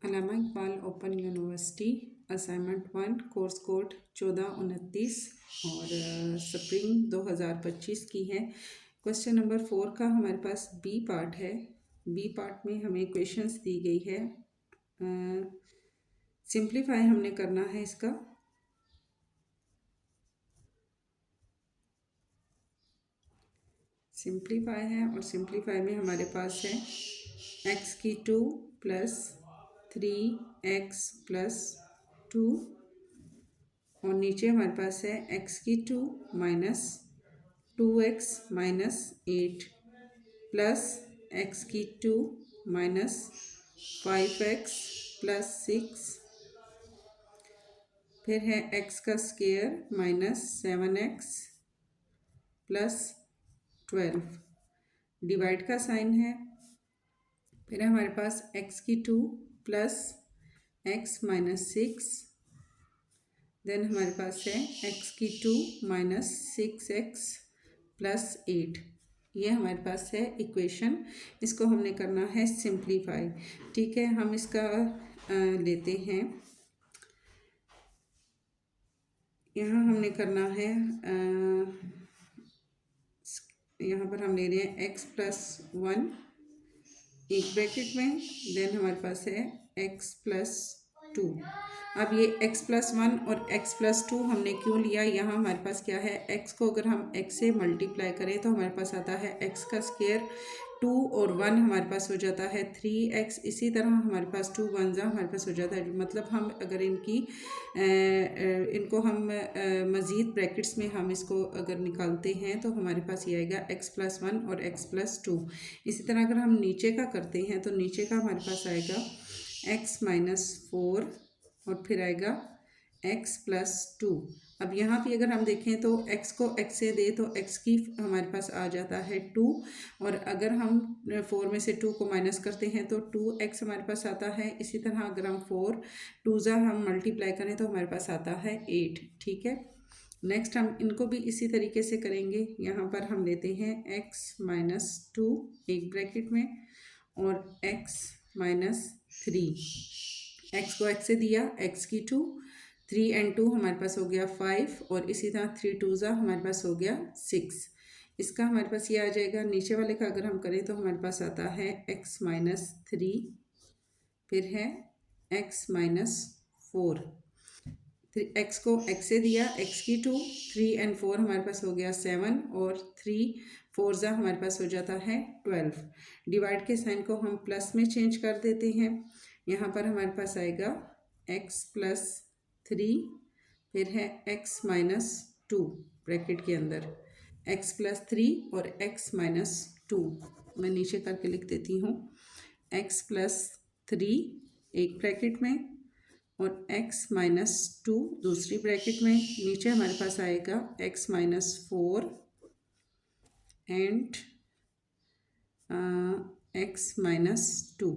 अल्लामा Iqbal open university assignment 1 course code 1429 और spring 2025 की है। क्वेश्चन नंबर 4 का हमारे पास बी पार्ट है। बी पार्ट में हमें क्वेश्चंस दी गई है। सिंप्लीफाई हमने करना है इसका। सिंप्लीफाई है और सिंप्लीफाई में हमारे पास है x² प्लस 3x प्लस 2 और नीचे हमारे पास है x² minus 2x minus 8 plus x² minus 5x plus 6, फिर है x का square minus 7x plus 12, divide का साइन है। फिर हमारे पास x² plus x minus 6, then हमारे पास है x² माइनस 6x प्लस 8। ये हमारे पास है इक्वेशन। इसको हमने करना है सिंप्लीफाई। ठीक है, हम इसका लेते हैं। यहाँ हमने करना है, यहाँ पर हम ले रहे हैं x प्लस 1 एक ब्रैकेट में, देन हमारे पास है x प्लस 2। अब ये x प्लस 1 और x प्लस 2 हमने क्यों लिया? यहाँ हमारे पास क्या है, x को अगर हम x से मल्टीप्लाई करें तो हमारे पास आता है x का स्क्वायर, 2 और 1 हमारे पास हो जाता है 3x। इसी तरह हमारे पास 2 1 हमारे पास हो जाता है। मतलब हम अगर इनको हम मज़ीद ब्रैकेट्स में हम इसको अगर निकालते हैं तो हमारे पास ये आएगा x प्लस 1 और x प्लस 2। इसी तरह अगर हम नीचे का करते हैं तो नीचे का हमारे पास आएगा x माइनस 4 और फिर आएगा x प्लस 2। अब यहाँ भी अगर हम देखें तो x को x से दे तो x की हमारे पास आ जाता है 2, और अगर हम 4 में से 2 को माइनस करते हैं तो 2x हमारे पास आता है। इसी तरह अगर हम 4 2 हम मल्टीप्लाई करें तो हमारे पास आता है 8। ठीक है, नेक्स्ट हम इनको भी इसी तरीके से करेंगे। यहाँ पर हम लेते हैं x माइनस 2 एक ब्रैकेट में और x माइनस 3। x को x से दिया, x² 3 and 2 हमारे पास हो गया 5 और इसी तरह 3 2 हमारे पास हो गया 6। इसका हमारे पास ये आ जाएगा। नीचे वाले का अगर हम करें तो हमारे पास आता है x माइनस 3, फिर है x माइनस 4। x को x से दिया, x² 3 and 4 हमारे पास हो गया 7 और 3 4 हमारे पास हो जाता है 12। डिवाइड के साइन को हम प्लस में चेंज कर देते हैं। यहाँ पर हमारे पास आएगा x प्लस 3, फिर है x माइनस 2 ब्रैकेट के अंदर, x प्लस 3 और x माइनस 2। मैं नीचे करके लिख देती हूँ, x प्लस 3 एक ब्रैकेट में और x माइनस 2 दूसरी ब्रैकेट में। नीचे हमारे पास आएगा x minus 4 and x minus 2।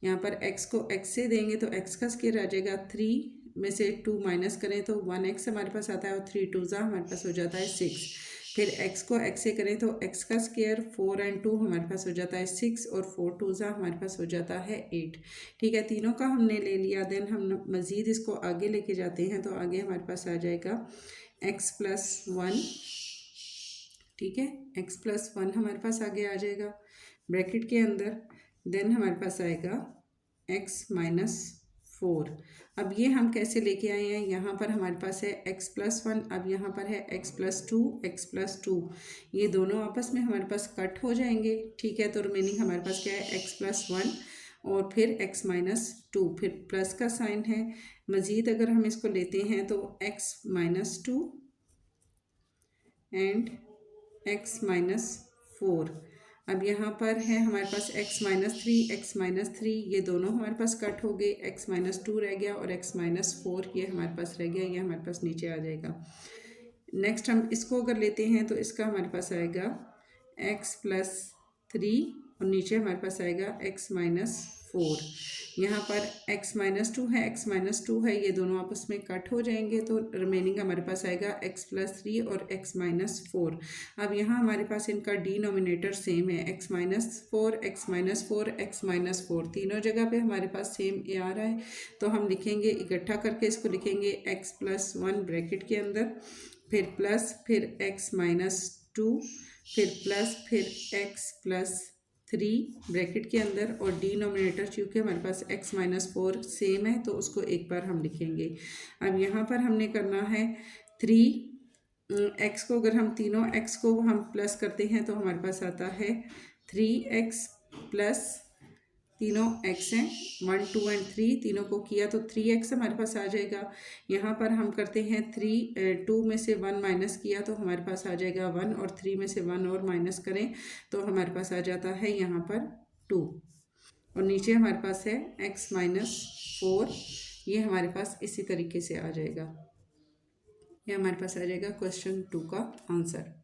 यहाँ पर x को x से देंगे तो x का स्क्वायर आ जाएगा। 3 में से 2 माइनस करें तो 1x हमारे पास आता है और 3 2 हमारे पास हो जाता है 6। फिर x को x से करें तो x का स्क्वायर 4 and 2 हमारे पास हो जाता है 6 और 4 2 हमारे पास हो जाता है 8। ठीक है, तीनों का हमने ले लिया। देन हम मज़ीद इसको आगे लेके जाते हैं तो आगे हमारे पास आ जाएगा x प्लस 1। ठीक है, x प्लस 1 हमारे पास आगे आ जाएगा ब्रैकेट के अंदर। देन हमारे पास आएगा x माइनस 4। अब ये हम कैसे लेके आए हैं, यहाँ पर हमारे पास है x प्लस 1, अब यहाँ पर है x प्लस 2, x प्लस 2। ये दोनों आपस में हमारे पास कट हो जाएंगे। ठीक है, तो रिमेनिंग हमारे पास क्या है, x प्लस 1 और फिर x माइनस 2, फिर प्लस का साइन है। मज़ीद अगर हम इसको लेते हैं तो x minus 2 and x minus 4। अब यहाँ पर है हमारे पास x माइनस 3, x माइनस 3, ये दोनों हमारे पास कट हो गए। x माइनस 2 रह गया और x माइनस 4 ये हमारे पास रह गया। ये हमारे पास नीचे आ जाएगा। नेक्स्ट हम इसको अगर लेते हैं तो इसका हमारे पास आएगा x प्लस 3 और नीचे हमारे पास आएगा x माइनस 4। यहाँ पर x-2 है, x-2 है, ये दोनों आपस में कट हो जाएंगे तो रिमेनिंग हमारे पास आएगा x+3 और x-4। अब यहाँ हमारे पास इनका डिनोमिनेटर सेम है, x-4, x-4, x-4, तीनों जगह पे हमारे पास सेम आ रहा है। तो हम लिखेंगे इकट्ठा करके, इसको लिखेंगे x+1 ब्रैकेट के अंदर, फिर प्लस, फिर x-2, फिर प्लस, फिर x+3 ब्रैकेट के अंदर, और डिनोमिनेटर चूँकि हमारे पास x-4 सेम है तो उसको एक बार हम लिखेंगे। अब यहाँ पर हमने करना है 3x को, अगर हम तीनों x को हम प्लस करते हैं तो हमारे पास आता है 3x प्लस तीनों x हैं, 1, 2 और 3, तीनों को किया तो 3x हमारे पास आ जाएगा। यहाँ पर हम करते हैं 2 में से 1 माइनस किया तो हमारे पास आ जाएगा 1, और 3 में से 1 और माइनस करें तो हमारे पास आ जाता है यहाँ पर 2, और नीचे हमारे पास है x-4। ये हमारे पास इसी तरीके से आ जाएगा, ये हमारे पास आ जाएगा क्वेश्चन 2 का आंसर।